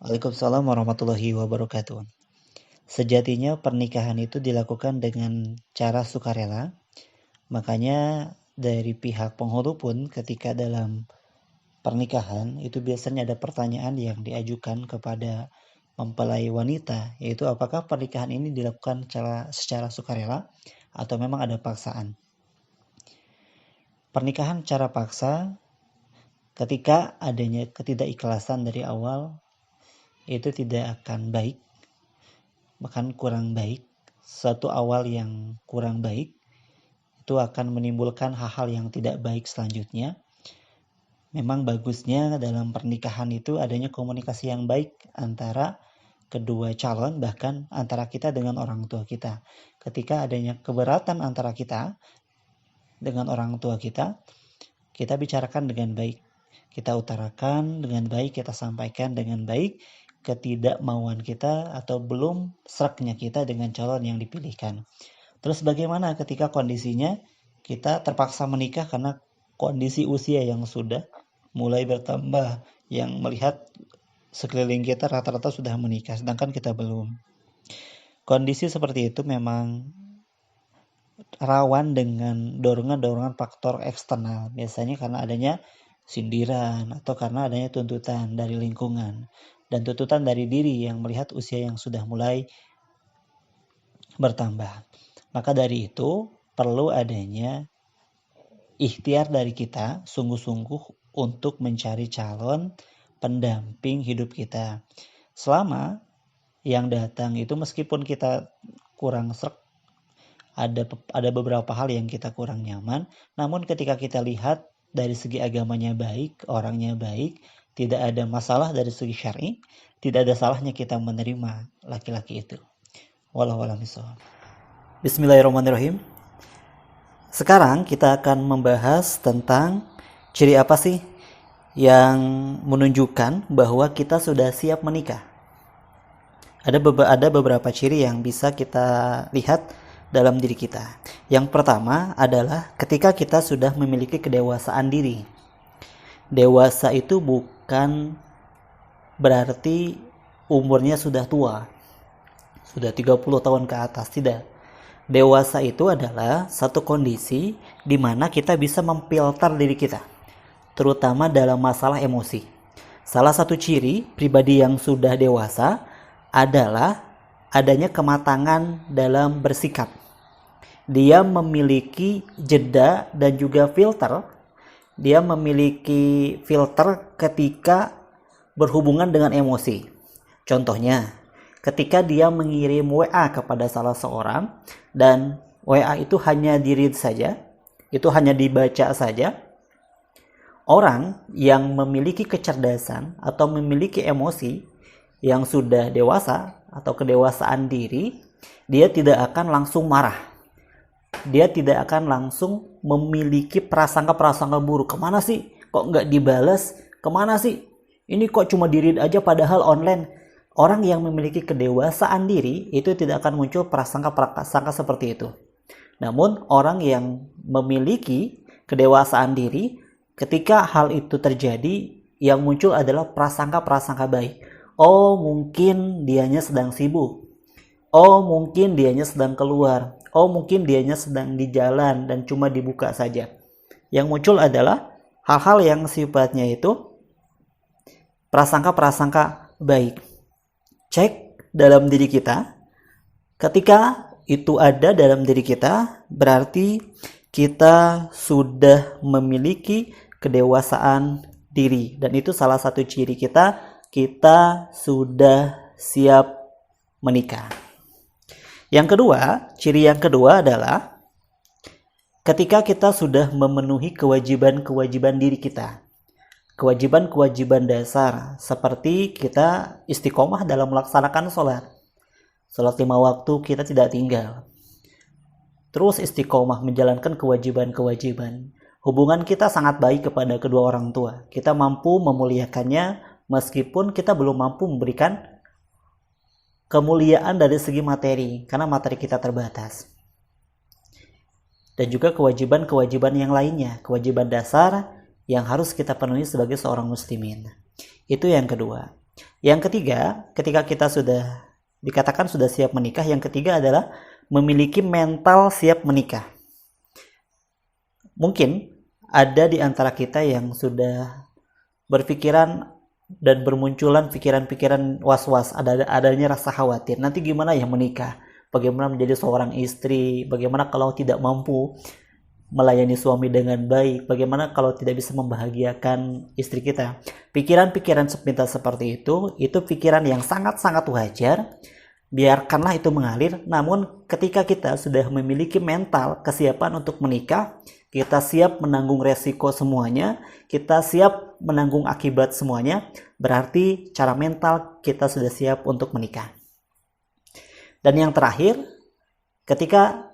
Waalaikumsalam warahmatullahi wabarakatuh. Sejatinya pernikahan itu dilakukan dengan cara sukarela. Makanya dari pihak penghulu pun ketika dalam pernikahan itu biasanya ada pertanyaan yang diajukan kepada mempelai wanita, yaitu apakah pernikahan ini dilakukan secara sukarela atau memang ada paksaan. Pernikahan cara paksa ketika adanya ketidakikhlasan dari awal itu tidak akan baik, bahkan kurang baik. Suatu awal yang kurang baik itu akan menimbulkan hal-hal yang tidak baik selanjutnya. Memang bagusnya dalam pernikahan itu adanya komunikasi yang baik antara kedua calon, bahkan antara kita dengan orang tua kita. Ketika adanya keberatan antara kita dengan orang tua kita, kita bicarakan dengan baik. Kita utarakan dengan baik, kita sampaikan dengan baik ketidakmauan kita atau belum seraknya kita dengan calon yang dipilihkan. Terus bagaimana ketika kondisinya kita terpaksa menikah karena kondisi usia yang sudah mulai bertambah, yang melihat sekeliling kita rata-rata sudah menikah sedangkan kita belum. Kondisi seperti itu memang rawan dengan dorongan-dorongan faktor eksternal, biasanya karena adanya sindiran atau karena adanya tuntutan dari lingkungan dan tuntutan dari diri yang melihat usia yang sudah mulai bertambah. Maka dari itu perlu adanya ikhtiar dari kita sungguh-sungguh untuk mencari calon pendamping hidup kita. Selama yang datang itu meskipun kita kurang srek, ada beberapa hal yang kita kurang nyaman, namun ketika kita lihat dari segi agamanya baik, orangnya baik, tidak ada masalah dari segi syar'i, tidak ada salahnya kita menerima laki-laki itu. Wallahu a'lam bishawab. Bismillahirrahmanirrahim. Sekarang kita akan membahas tentang ciri apa sih yang menunjukkan bahwa kita sudah siap menikah. Ada beberapa ciri yang bisa kita lihat dalam diri kita. Yang pertama adalah ketika kita sudah memiliki kedewasaan diri. Dewasa itu bukan berarti umurnya sudah tua, sudah 30 tahun ke atas, tidak. Dewasa itu adalah satu kondisi di mana kita bisa memfilter diri kita, terutama dalam masalah emosi. Salah satu ciri pribadi yang sudah dewasa adalah adanya kematangan dalam bersikap. Dia memiliki jeda dan juga filter. Dia memiliki filter ketika berhubungan dengan emosi. Contohnya, ketika dia mengirim WA kepada salah seorang dan WA itu hanya di-read saja, itu hanya dibaca saja, orang yang memiliki kecerdasan atau memiliki emosi yang sudah dewasa atau kedewasaan diri, dia tidak akan langsung marah. Dia tidak akan langsung memiliki prasangka-prasangka buruk. Kemana sih? Kok nggak dibalas? Kemana sih? Ini kok cuma di-read aja padahal online. Orang yang memiliki kedewasaan diri itu tidak akan muncul prasangka-prasangka seperti itu. Namun orang yang memiliki kedewasaan diri, ketika hal itu terjadi, yang muncul adalah prasangka-prasangka baik. Oh, mungkin dianya sedang sibuk. Oh, mungkin dianya sedang keluar. Oh, mungkin dianya sedang di jalan dan cuma dibuka saja. Yang muncul adalah hal-hal yang sifatnya itu prasangka-prasangka baik. Cek dalam diri kita. Ketika itu ada dalam diri kita, berarti kita sudah memiliki kedewasaan diri. Dan itu salah satu ciri kita sudah siap menikah. Yang kedua, ciri yang kedua adalah ketika kita sudah memenuhi kewajiban-kewajiban diri kita. Kewajiban-kewajiban dasar seperti kita istiqomah dalam melaksanakan sholat. Sholat 5 waktu kita tidak tinggal. Terus istiqomah menjalankan kewajiban-kewajiban. Hubungan kita sangat baik kepada kedua orang tua. Kita mampu memuliakannya meskipun kita belum mampu memberikan kemuliaan dari segi materi, karena materi kita terbatas. Dan juga kewajiban-kewajiban yang lainnya, kewajiban dasar yang harus kita penuhi sebagai seorang muslimin. Itu yang kedua. Yang ketiga, ketika kita sudah dikatakan sudah siap menikah, yang ketiga adalah memiliki mental siap menikah. Mungkin ada di antara kita yang sudah berpikiran dan bermunculan pikiran-pikiran was-was, adanya rasa khawatir. Nanti gimana ya menikah? Bagaimana menjadi seorang istri? Bagaimana kalau tidak mampu melayani suami dengan baik? Bagaimana kalau tidak bisa membahagiakan istri kita? Pikiran-pikiran sepintas seperti itu pikiran yang sangat-sangat wajar. Biarkanlah itu mengalir. Namun ketika kita sudah memiliki mental kesiapan untuk menikah, kita siap menanggung resiko semuanya, kita siap menanggung akibat semuanya, berarti cara mental kita sudah siap untuk menikah. Dan yang terakhir, ketika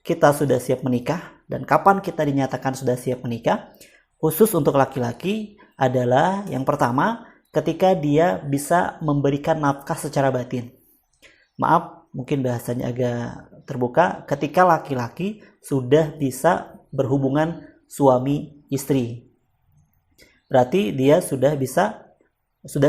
kita sudah siap menikah, dan kapan kita dinyatakan sudah siap menikah, khusus untuk laki-laki adalah yang pertama, ketika dia bisa memberikan nafkah secara batin. Maaf, mungkin bahasanya agak terbuka, ketika laki-laki sudah bisa berhubungan suami istri. Berarti dia sudah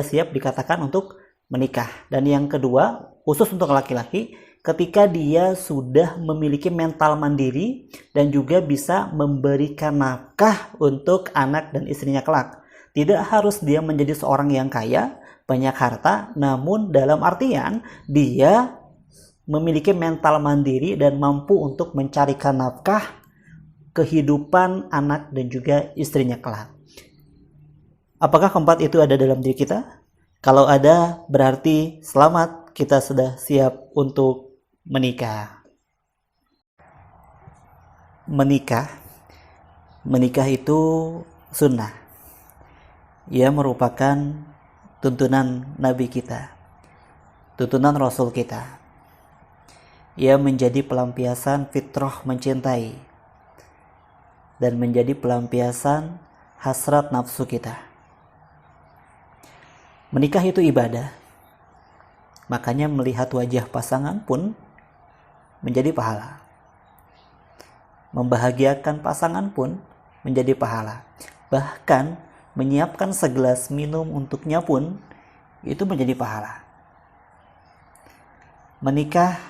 siap dikatakan untuk menikah. Dan yang kedua, khusus untuk laki-laki, ketika dia sudah memiliki mental mandiri dan juga bisa memberikan nafkah untuk anak dan istrinya kelak. Tidak harus dia menjadi seorang yang kaya, banyak harta, namun dalam artian dia memiliki mental mandiri dan mampu untuk mencarikan nafkah kehidupan anak dan juga istrinya kelak. Apakah keempat itu ada dalam diri kita? Kalau ada, berarti selamat, kita sudah siap untuk menikah. Menikah itu sunnah. Ia merupakan tuntunan Nabi kita, tuntunan Rasul kita. Ia menjadi pelampiasan fitrah mencintai dan menjadi pelampiasan hasrat nafsu kita. Menikah itu ibadah. Makanya melihat wajah pasangan pun menjadi pahala. Membahagiakan pasangan pun menjadi pahala. Bahkan menyiapkan segelas minum untuknya pun itu menjadi pahala. Menikah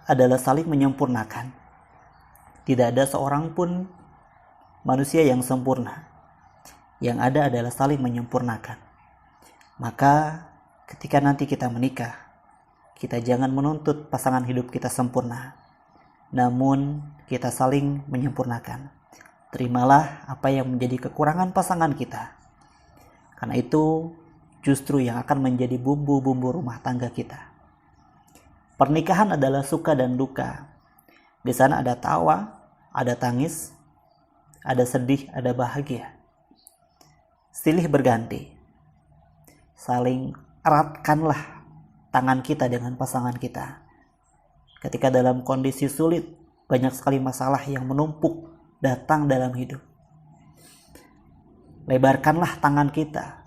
adalah saling menyempurnakan. Tidak ada seorang pun manusia yang sempurna. Yang ada adalah saling menyempurnakan. Maka ketika nanti kita menikah, kita jangan menuntut pasangan hidup kita sempurna. Namun kita saling menyempurnakan. Terimalah apa yang menjadi kekurangan pasangan kita. Karena itu justru yang akan menjadi bumbu-bumbu rumah tangga kita. Pernikahan adalah suka dan duka. Di sana ada tawa, ada tangis, ada sedih, ada bahagia. Silih berganti. Saling eratkanlah tangan kita dengan pasangan kita. Ketika dalam kondisi sulit, banyak sekali masalah yang menumpuk datang dalam hidup. Lebarkanlah tangan kita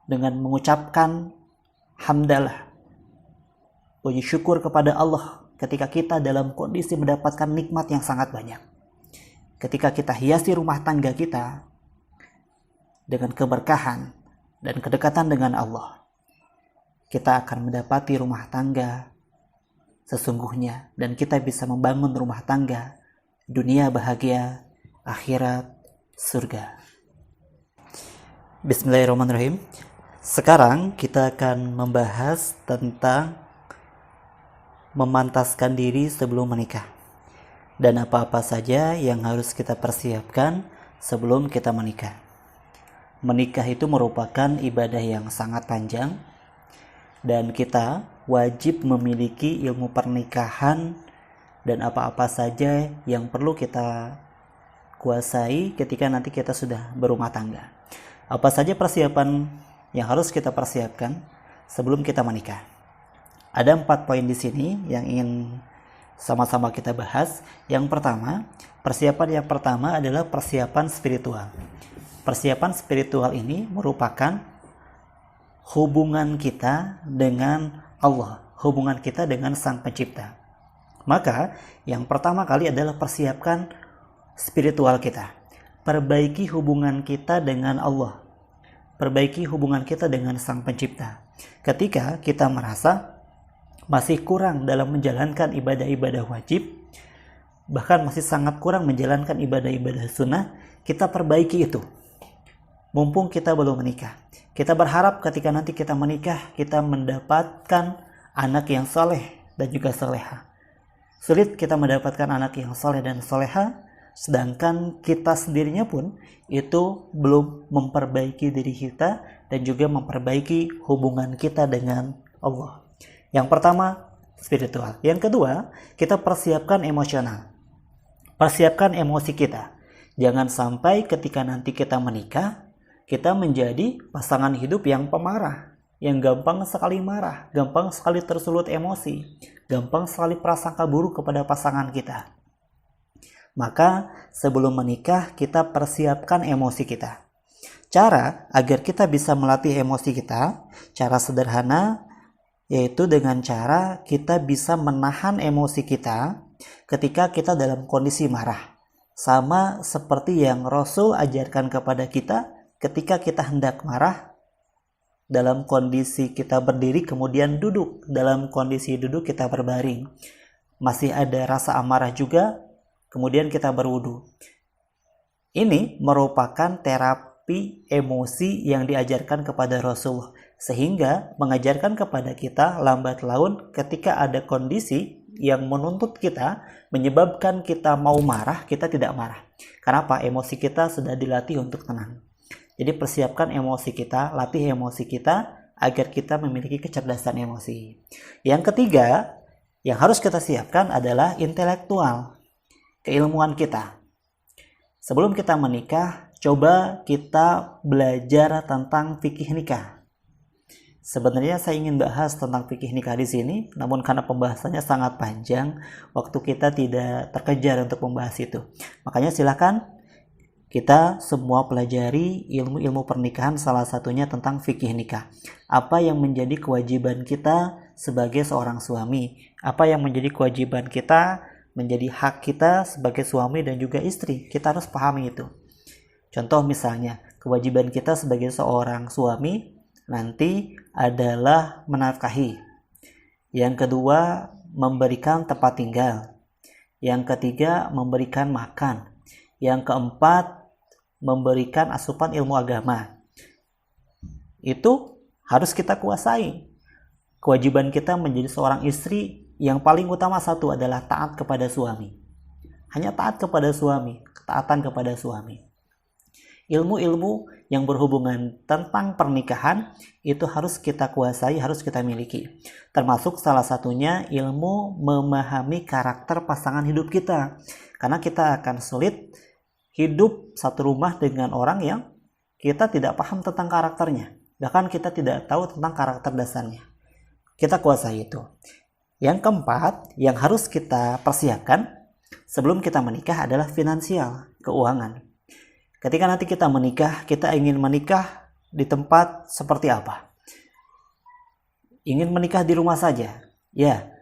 dengan mengucapkan hamdalah, puji syukur kepada Allah ketika kita dalam kondisi mendapatkan nikmat yang sangat banyak. Ketika kita hiasi rumah tangga kita dengan keberkahan dan kedekatan dengan Allah, kita akan mendapati rumah tangga sesungguhnya, dan kita bisa membangun rumah tangga dunia bahagia, akhirat surga. Bismillahirrahmanirrahim. Sekarang kita akan membahas tentang memantaskan diri sebelum menikah dan apa-apa saja yang harus kita persiapkan sebelum kita menikah. Menikah itu merupakan ibadah yang sangat panjang dan kita wajib memiliki ilmu pernikahan dan apa-apa saja yang perlu kita kuasai ketika nanti kita sudah berumah tangga. Apa saja persiapan yang harus kita persiapkan sebelum kita menikah? Ada 4 poin di sini yang ingin sama-sama kita bahas. Yang pertama, persiapan yang pertama adalah persiapan spiritual. Persiapan spiritual ini merupakan hubungan kita dengan Allah, hubungan kita dengan Sang Pencipta. Maka yang pertama kali adalah persiapkan spiritual kita. Perbaiki hubungan kita dengan Allah. perbaiki hubungan kita dengan Sang Pencipta. Ketika kita merasa masih kurang dalam menjalankan ibadah-ibadah wajib, bahkan masih sangat kurang menjalankan ibadah-ibadah sunnah, kita perbaiki itu. Mumpung kita belum menikah. Kita berharap ketika nanti kita menikah, kita mendapatkan anak yang soleh dan juga soleha. Sulit kita mendapatkan anak yang soleh dan soleha, sedangkan kita sendirinya pun itu belum memperbaiki diri kita dan juga memperbaiki hubungan kita dengan Allah. Yang pertama, spiritual. Yang kedua, kita persiapkan emosional. Persiapkan emosi kita. Jangan sampai ketika nanti kita menikah, kita menjadi pasangan hidup yang pemarah, yang gampang sekali marah, gampang sekali tersulut emosi, gampang sekali prasangka buruk kepada pasangan kita. Maka sebelum menikah kita persiapkan emosi kita. Cara agar kita bisa melatih emosi kita, cara sederhana yaitu dengan cara kita bisa menahan emosi kita ketika kita dalam kondisi marah. Sama seperti yang Rasul ajarkan kepada kita ketika kita hendak marah, dalam kondisi kita berdiri kemudian duduk, dalam kondisi duduk kita berbaring. Masih ada rasa amarah juga, kemudian kita berwudu. Ini merupakan terapi emosi yang diajarkan kepada Rasul, sehingga mengajarkan kepada kita lambat laun ketika ada kondisi yang menuntut kita, menyebabkan kita mau marah, kita tidak marah. Kenapa? Emosi kita sudah dilatih untuk tenang. Jadi persiapkan emosi kita, latih emosi kita agar kita memiliki kecerdasan emosi. Yang ketiga, yang harus kita siapkan adalah intelektual, keilmuan kita. Sebelum kita menikah, coba kita belajar tentang fikih nikah. Sebenarnya saya ingin bahas tentang fikih nikah di sini, namun karena pembahasannya sangat panjang, waktu kita tidak terkejar untuk membahas itu. Makanya silakan kita semua pelajari ilmu-ilmu pernikahan, salah satunya tentang fikih nikah. Apa yang menjadi kewajiban kita sebagai seorang suami? Apa yang menjadi kewajiban kita, menjadi hak kita sebagai suami dan juga istri? Kita harus pahami itu. Contoh misalnya, kewajiban kita sebagai seorang suami nanti adalah menafkahi. Yang kedua, memberikan tempat tinggal. Yang ketiga, memberikan makan. Yang keempat, memberikan asupan ilmu agama. Itu harus kita kuasai. Kewajiban kita menjadi seorang istri yang paling utama satu adalah taat kepada suami. Hanya taat kepada suami, ketaatan kepada suami. Ilmu-ilmu yang berhubungan tentang pernikahan itu harus kita kuasai, harus kita miliki. Termasuk salah satunya ilmu memahami karakter pasangan hidup kita. Karena kita akan sulit hidup satu rumah dengan orang yang kita tidak paham tentang karakternya. Bahkan kita tidak tahu tentang karakter dasarnya. Kita kuasai itu. Yang keempat, yang harus kita persiapkan sebelum kita menikah adalah finansial, keuangan. Ketika nanti kita menikah, kita ingin menikah di tempat seperti apa? Ingin menikah di rumah saja? Ya.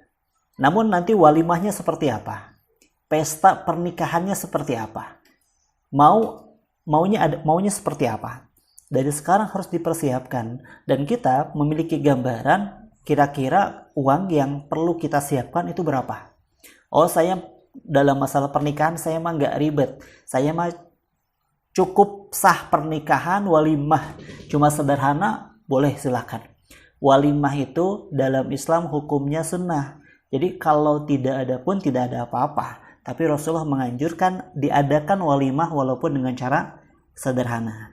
Namun nanti walimahnya seperti apa? Pesta pernikahannya seperti apa? Maunya seperti apa? Dari sekarang harus dipersiapkan dan kita memiliki gambaran kira-kira uang yang perlu kita siapkan itu berapa. Oh, saya dalam masalah pernikahan saya mah nggak ribet, saya mah cukup sah pernikahan, walimah cuma sederhana, boleh silakan. Walimah itu dalam Islam hukumnya sunnah, jadi kalau tidak ada pun tidak ada apa-apa. Tapi Rasulullah menganjurkan diadakan walimah walaupun dengan cara sederhana.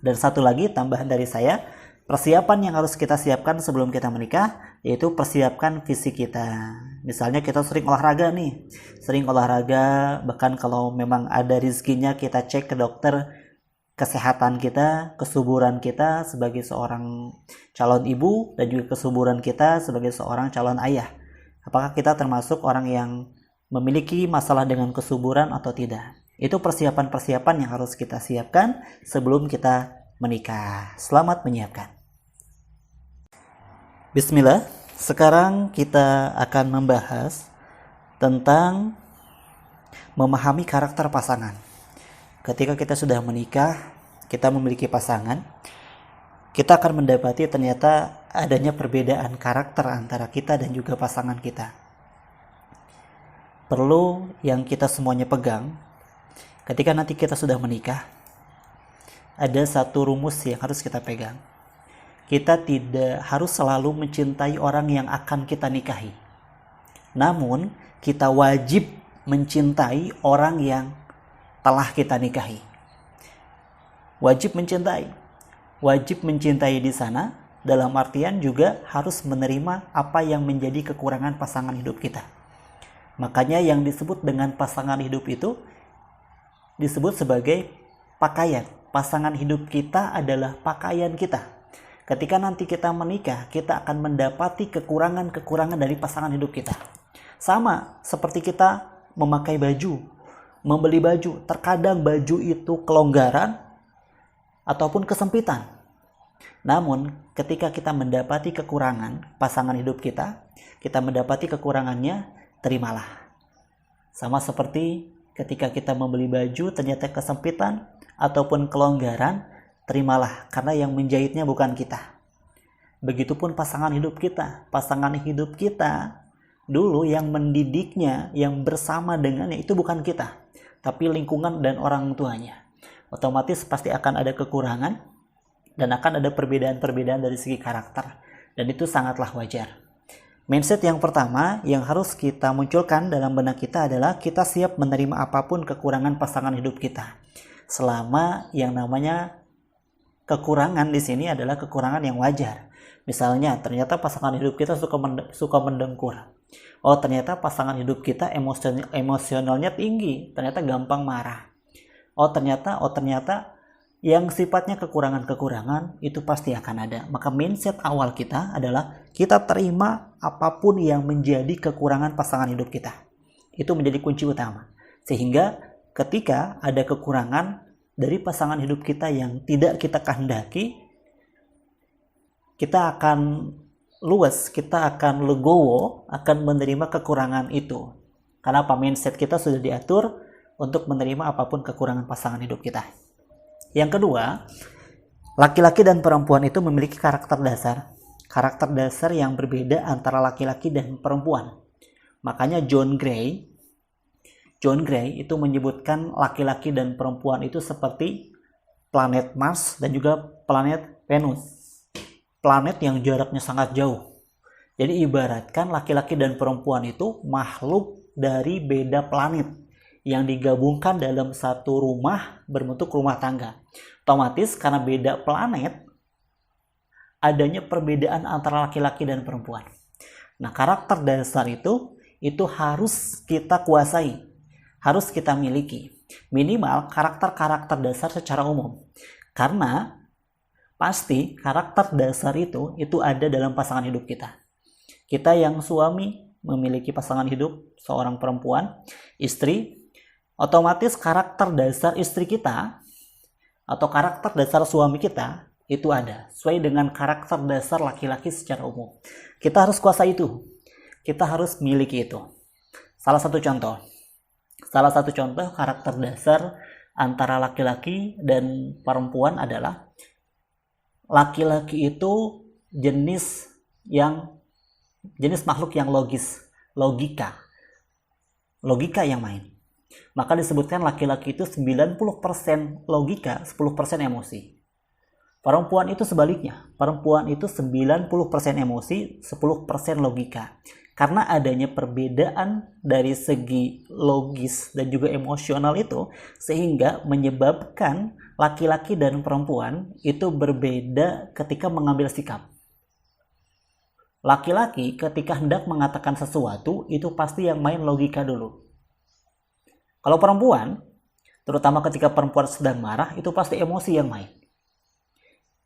Dan satu lagi tambahan dari saya, persiapan yang harus kita siapkan sebelum kita menikah, yaitu persiapkan fisik kita. Misalnya kita sering olahraga nih, bahkan kalau memang ada rezekinya kita cek ke dokter kesehatan kita, kesuburan kita sebagai seorang calon ibu, dan juga kesuburan kita sebagai seorang calon ayah. Apakah kita termasuk orang yang memiliki masalah dengan kesuburan atau tidak? Itu persiapan-persiapan yang harus kita siapkan sebelum kita menikah. Selamat menyiapkan. Bismillah, sekarang kita akan membahas tentang memahami karakter pasangan. Ketika kita sudah menikah, kita memiliki pasangan, kita akan mendapati ternyata adanya perbedaan karakter antara kita dan juga pasangan kita. Perlu yang kita semuanya pegang, ketika nanti kita sudah menikah, ada satu rumus yang harus kita pegang. Kita tidak harus selalu mencintai orang yang akan kita nikahi. Namun, kita wajib mencintai orang yang telah kita nikahi. Wajib mencintai. Wajib mencintai di sana, dalam artian juga harus menerima apa yang menjadi kekurangan pasangan hidup kita. Makanya yang disebut dengan pasangan hidup itu disebut sebagai pakaian. Pasangan hidup kita adalah pakaian kita. Ketika nanti kita menikah, kita akan mendapati kekurangan-kekurangan dari pasangan hidup kita. Sama seperti kita memakai baju, membeli baju. Terkadang baju itu kelonggaran ataupun kesempitan. Namun, ketika kita mendapati kekurangan pasangan hidup kita mendapati kekurangannya, terimalah. Sama seperti ketika kita membeli baju ternyata kesempitan ataupun kelonggaran, terimalah, karena yang menjahitnya bukan kita. Begitupun pasangan hidup kita. Pasangan hidup kita dulu yang mendidiknya, yang bersama dengannya itu bukan kita, tapi lingkungan dan orang tuanya. Otomatis pasti akan ada kekurangan dan akan ada perbedaan-perbedaan dari segi karakter. Dan itu sangatlah wajar. Mindset yang pertama yang harus kita munculkan dalam benak kita adalah kita siap menerima apapun kekurangan pasangan hidup kita. Selama yang namanya kekurangan di sini adalah kekurangan yang wajar. Misalnya, ternyata pasangan hidup kita suka mendengkur. Oh, ternyata pasangan hidup kita emosionalnya tinggi, ternyata gampang marah. Oh, ternyata yang sifatnya kekurangan-kekurangan itu pasti akan ada. Maka mindset awal kita adalah kita terima apapun yang menjadi kekurangan pasangan hidup kita. Itu menjadi kunci utama. Sehingga ketika ada kekurangan dari pasangan hidup kita yang tidak kita kehendaki, kita akan luas, kita akan legowo, akan menerima kekurangan itu. Karena apa? Mindset kita sudah diatur untuk menerima apapun kekurangan pasangan hidup kita. Yang kedua, laki-laki dan perempuan itu memiliki karakter dasar yang berbeda antara laki-laki dan perempuan. Makanya John Gray itu menyebutkan laki-laki dan perempuan itu seperti planet Mars dan juga planet Venus. Planet yang jaraknya sangat jauh. Jadi ibaratkan laki-laki dan perempuan itu makhluk dari beda planet yang digabungkan dalam satu rumah berbentuk rumah tangga. Otomatis karena beda planet, adanya perbedaan antara laki-laki dan perempuan. Nah, karakter dasar itu harus kita kuasai, harus kita miliki. Minimal karakter-karakter dasar secara umum. Karena pasti karakter dasar itu ada dalam pasangan hidup kita. Kita yang suami memiliki pasangan hidup seorang perempuan, istri, otomatis karakter dasar istri kita atau karakter dasar suami kita itu ada sesuai dengan karakter dasar laki-laki secara umum. Kita harus kuasai itu. Kita harus miliki itu. Salah satu contoh karakter dasar antara laki-laki dan perempuan adalah laki-laki itu jenis makhluk yang logika yang main. Maka disebutkan laki-laki itu 90% logika, 10% emosi. Perempuan itu sebaliknya. Perempuan itu 90% emosi, 10% logika. Karena adanya perbedaan dari segi logis dan juga emosional itu, sehingga menyebabkan laki-laki dan perempuan itu berbeda ketika mengambil sikap. Laki-laki ketika hendak mengatakan sesuatu, itu pasti yang main logika dulu. Kalau perempuan, terutama ketika perempuan sedang marah, itu pasti emosi yang main.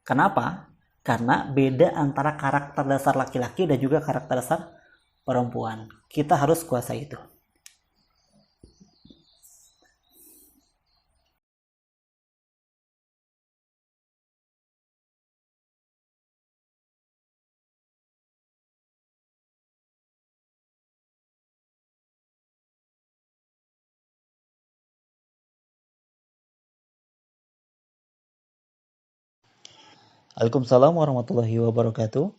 Kenapa? Karena beda antara karakter dasar laki-laki dan juga karakter dasar perempuan. Kita harus kuasai itu. Waalaikumsalam warahmatullahi wabarakatuh.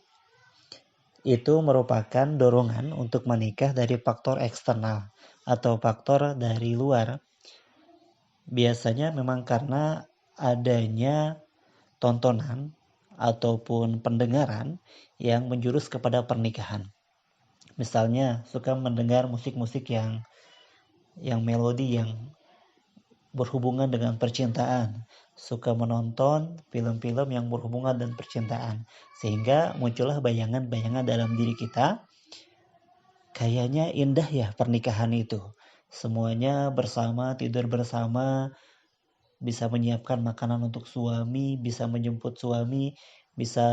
Itu merupakan dorongan untuk menikah dari faktor eksternal atau faktor dari luar. Biasanya memang karena adanya tontonan ataupun pendengaran yang menjurus kepada pernikahan. Misalnya suka mendengar musik-musik yang melodi yang berhubungan dengan percintaan, suka menonton film-film yang berhubungan dengan percintaan, sehingga muncullah bayangan-bayangan dalam diri kita, kayaknya indah ya pernikahan itu. Semuanya bersama, tidur bersama, bisa menyiapkan makanan untuk suami, bisa menjemput suami, bisa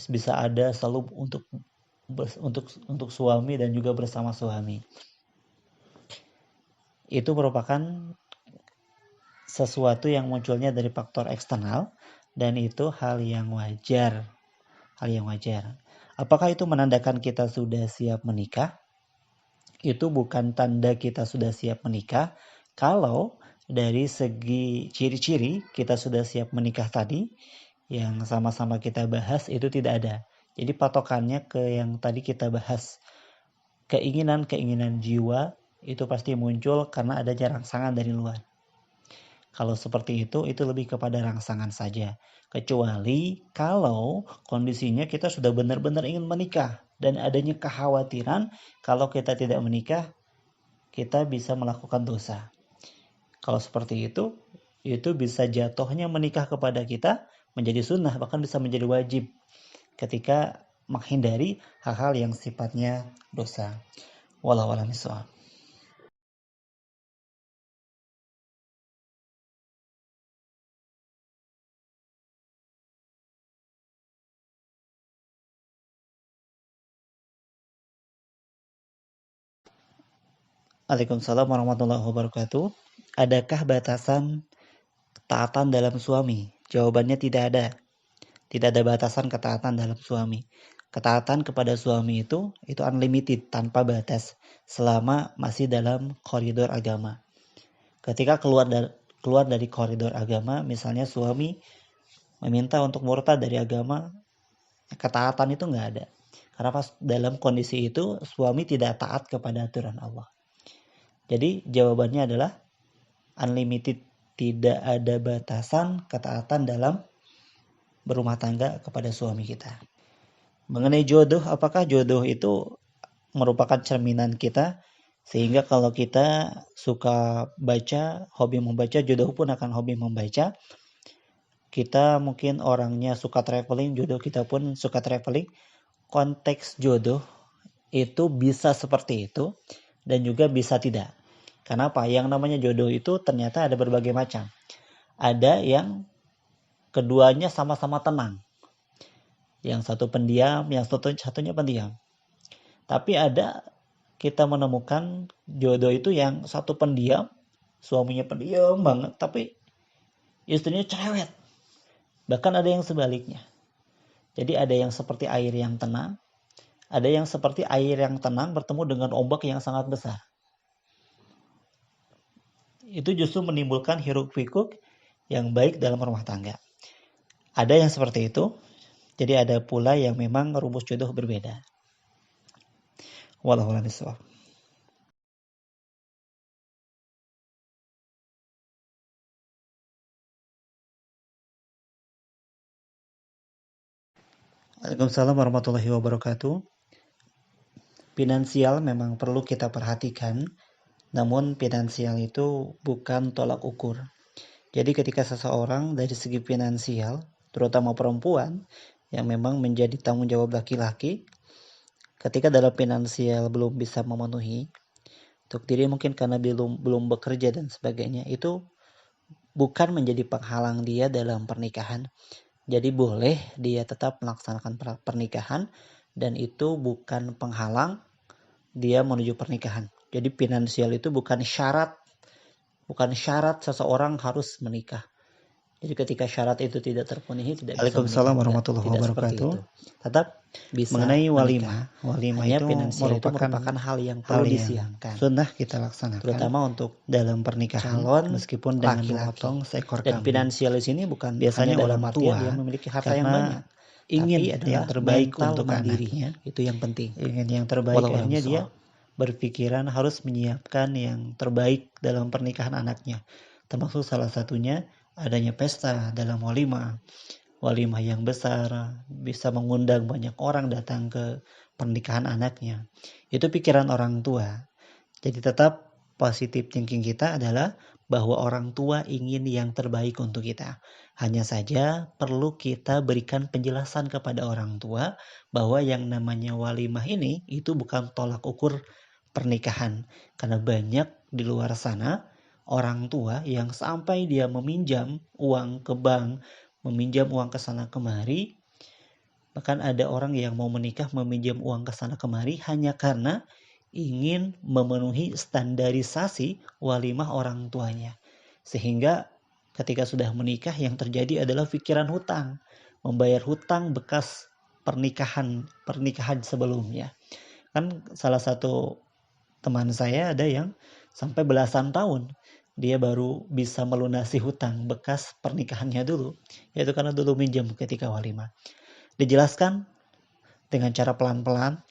bisa ada selalu untuk suami dan juga bersama suami. Itu merupakan sesuatu yang munculnya dari faktor eksternal dan itu hal yang wajar. Apakah itu menandakan kita sudah siap menikah? Itu bukan tanda kita sudah siap menikah. Kalau dari segi ciri-ciri kita sudah siap menikah tadi yang sama-sama kita bahas itu tidak ada. Jadi patokannya ke yang tadi kita bahas. Keinginan jiwa itu pasti muncul karena adanya rangsangan dari luar. Kalau seperti itu lebih kepada rangsangan saja. Kecuali kalau kondisinya kita sudah benar-benar ingin menikah dan adanya kekhawatiran kalau kita tidak menikah, kita bisa melakukan dosa. Kalau seperti itu bisa jatuhnya menikah kepada kita menjadi sunnah, bahkan bisa menjadi wajib ketika menghindari hal-hal yang sifatnya dosa. Wallahu a'lam bishawab. Waalaikumsalam warahmatullahi wabarakatuh. Adakah batasan taatan dalam suami? Jawabannya tidak ada. Tidak ada batasan ketaatan dalam suami. Ketaatan kepada suami itu unlimited, tanpa batas, selama masih dalam koridor agama. Ketika keluar dari koridor agama, misalnya suami meminta untuk murtad dari agama, ketaatan itu nggak ada. Karena pas dalam kondisi itu suami tidak taat kepada aturan Allah. Jadi jawabannya adalah unlimited, tidak ada batasan ketaatan dalam berumah tangga kepada suami kita. Mengenai jodoh, apakah jodoh itu merupakan cerminan kita? Sehingga kalau kita suka baca, hobi membaca, jodoh pun akan hobi membaca. Kita mungkin orangnya suka traveling, jodoh kita pun suka traveling. Konteks jodoh itu bisa seperti itu dan juga bisa tidak. Kenapa? Yang namanya jodoh itu ternyata ada berbagai macam. Ada yang keduanya sama-sama tenang. Yang satu pendiam, yang satunya pendiam. Tapi ada kita menemukan jodoh itu yang satu pendiam, suaminya pendiam banget, tapi istrinya cerewet. Bahkan ada yang sebaliknya. Jadi ada yang seperti air yang tenang, ada yang seperti air yang tenang bertemu dengan ombak yang sangat besar. Itu justru menimbulkan hiruk-pikuk yang baik dalam rumah tangga. Ada yang seperti itu, jadi ada pula yang memang rumus jodoh berbeda. Wallahu a'lam bishawab. Waalaikumsalam warahmatullahi wabarakatuh. Finansial memang perlu kita perhatikan, namun finansial itu bukan tolak ukur. Jadi ketika seseorang dari segi finansial, terutama perempuan, yang memang menjadi tanggung jawab laki-laki, ketika dalam finansial belum bisa memenuhi, untuk diri mungkin karena belum bekerja dan sebagainya, itu bukan menjadi penghalang dia dalam pernikahan. Jadi boleh dia tetap melaksanakan pernikahan dan itu bukan penghalang dia menuju pernikahan. Jadi finansial itu bukan syarat seseorang harus menikah. Jadi ketika syarat itu tidak terpenuhi, tidak bisa Waalaikumsalam menikah. warahmatullahi Tidak seperti wabarakatuh. itu. Tetap bisa Mengenai menikah. walimah Hanya itu finansial itu merupakan merupakan hal yang hal perlu yang disiapkan. sunnah kita laksanakan Terutama untuk dalam pernikahan, calon meskipun dengan laki-laki. memotong seekor Dan kambing. finansial di sini bukan Biasanya hanya dalam orang artian dia tua memiliki harta yang karena banyak, ingin tapi adalah yang terbaik mental untuk mandiri. anaknya, Itu yang penting. ingin yang terbaik, Wallahu a'lam akhirnya dia bishawab. berpikiran harus menyiapkan yang terbaik dalam pernikahan anaknya. Termasuk salah satunya adanya pesta dalam walimah. Walimah yang besar, bisa mengundang banyak orang datang ke pernikahan anaknya. Itu pikiran orang tua. Jadi tetap positive thinking kita adalah bahwa orang tua ingin yang terbaik untuk kita. Hanya saja perlu kita berikan penjelasan kepada orang tua bahwa yang namanya walimah ini itu bukan tolak ukur pernikahan. Karena banyak di luar sana orang tua yang sampai dia meminjam uang ke bank, meminjam uang ke sana kemari. Bahkan ada orang yang mau menikah meminjam uang ke sana kemari hanya karena ingin memenuhi standarisasi walimah orang tuanya. Sehingga ketika sudah menikah yang terjadi adalah pikiran hutang, membayar hutang bekas pernikahan sebelumnya. Kan salah satu teman saya ada yang sampai belasan tahun dia baru bisa melunasi hutang bekas pernikahannya dulu, yaitu karena dulu minjem ketika walimah. Dijelaskan dengan cara pelan-pelan.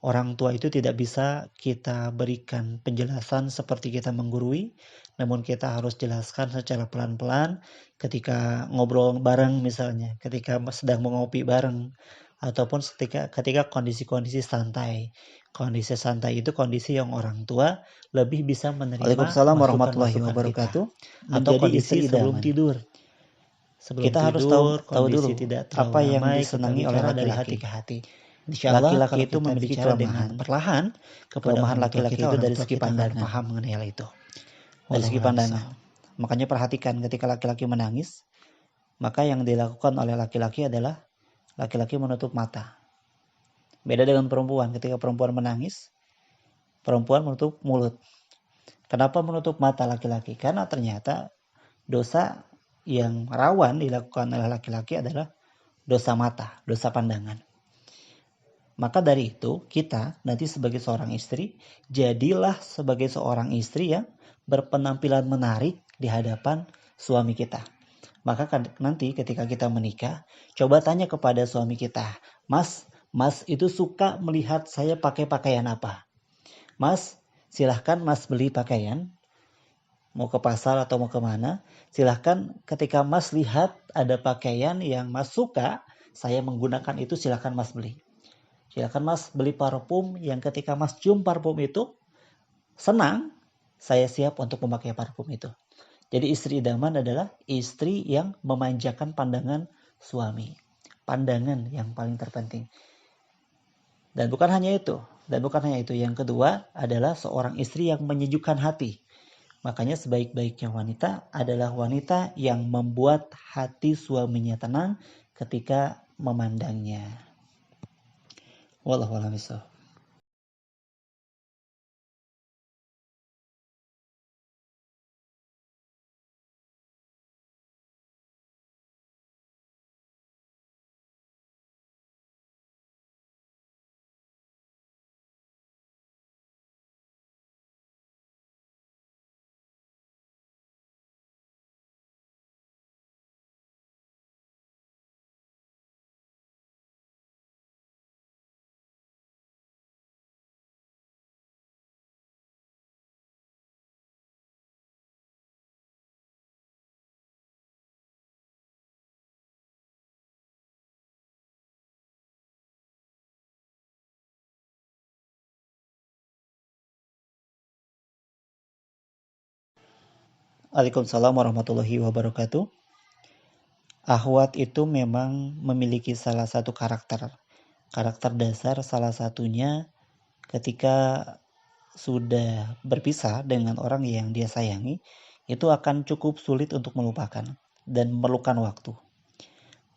Orang tua itu tidak bisa kita berikan penjelasan seperti kita menggurui, namun kita harus jelaskan secara pelan-pelan ketika ngobrol bareng misalnya, ketika sedang mengopi bareng, ataupun ketika kondisi-kondisi santai. Kondisi santai itu kondisi yang orang tua lebih bisa menerima Waalaikumsalam warahmatullahi masukan-masukan wabarakatuh. kita. Atau kondisi sebelum tidur. Sebelum Kita harus tidur, tahu dulu kondisi tidak terlalu apa yang ramai, disenangi kita oleh bicara dari laki-laki. hati ke hati. Insya Allah Laki-laki kalau itu kita memiliki bicara dengan kelemahan. perlahan kepada Kelemahan orang tua laki-laki kita, itu orang dari tua segi kita akan pandangan. paham mengenai hal itu. Dari Wallahu segi a'lam pandangan. bishawab. Makanya perhatikan ketika laki-laki menangis, maka yang dilakukan oleh laki-laki adalah laki-laki menutup mata. Beda dengan perempuan, ketika perempuan menangis, perempuan menutup mulut. Kenapa menutup mata laki-laki? Karena ternyata dosa yang rawan dilakukan oleh laki-laki adalah dosa mata, dosa pandangan. Maka dari itu kita nanti sebagai seorang istri, jadilah sebagai seorang istri yang berpenampilan menarik di hadapan suami kita. Maka nanti ketika kita menikah, coba tanya kepada suami kita, Mas itu suka melihat saya pakai pakaian apa? Mas, silahkan Mas beli pakaian, mau ke pasar atau mau kemana, silahkan ketika Mas lihat ada pakaian yang Mas suka, saya menggunakan itu, silahkan Mas beli. Silahkan Mas beli parfum yang ketika Mas cium parfum itu senang, saya siap untuk memakai parfum itu. Jadi istri idaman adalah istri yang memanjakan pandangan suami. Pandangan yang paling terpenting. Dan bukan hanya itu. Yang kedua adalah seorang istri yang menyejukkan hati. Makanya sebaik-baiknya wanita adalah wanita yang membuat hati suaminya tenang ketika memandangnya. Wallahu a'lam bishawab. Waalaikumsalam warahmatullahi wabarakatuh. Ahwat itu memang memiliki salah satu karakter dasar, salah satunya ketika sudah berpisah dengan orang yang dia sayangi, itu akan cukup sulit untuk melupakan dan memerlukan waktu.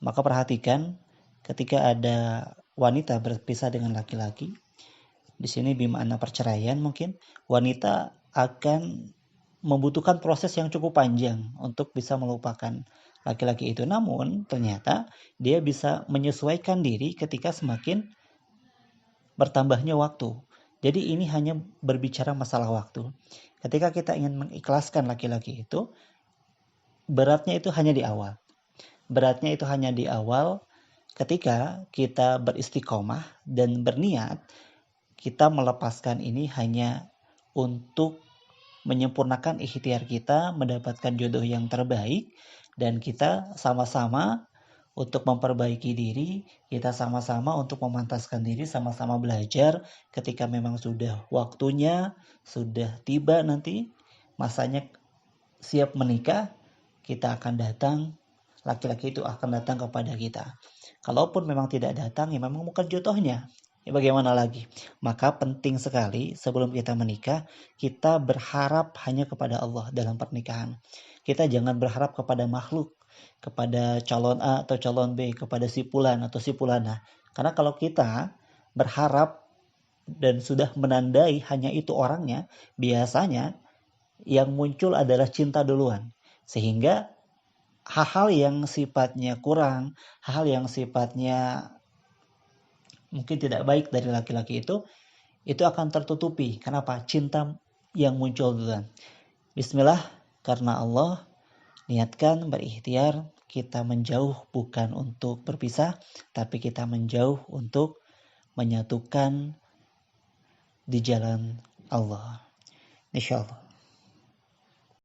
Maka perhatikan ketika ada wanita berpisah dengan laki-laki, di sini bermakna perceraian mungkin, wanita akan membutuhkan proses yang cukup panjang untuk bisa melupakan laki-laki itu. Namun ternyata dia bisa menyesuaikan diri ketika semakin bertambahnya waktu. Jadi ini hanya berbicara masalah waktu. Ketika kita ingin mengikhlaskan laki-laki itu, beratnya itu hanya di awal. Beratnya itu hanya di awal ketika kita beristiqomah dan berniat kita melepaskan ini hanya untuk menyempurnakan ikhtiar kita mendapatkan jodoh yang terbaik, dan kita sama-sama untuk memperbaiki diri, kita sama-sama untuk memantaskan diri, sama-sama belajar. Ketika memang sudah waktunya, sudah tiba nanti masanya siap menikah, kita akan datang, laki-laki itu akan datang kepada kita. Kalaupun memang tidak datang, ya memang bukan jodohnya. Ya bagaimana lagi? Maka penting sekali sebelum kita menikah, kita berharap hanya kepada Allah dalam pernikahan. Kita jangan berharap kepada makhluk, kepada calon A atau calon B, kepada si fulan atau si fulana. Karena kalau kita berharap dan sudah menandai hanya itu orangnya, biasanya yang muncul adalah cinta duluan. Sehingga hal-hal yang sifatnya kurang, hal yang sifatnya mungkin tidak baik dari laki-laki itu akan tertutupi. Kenapa? Cinta yang muncul duluan. Bismillah, karena Allah, niatkan berikhtiar, kita menjauh bukan untuk berpisah, tapi kita menjauh untuk menyatukan di jalan Allah. Insyaallah.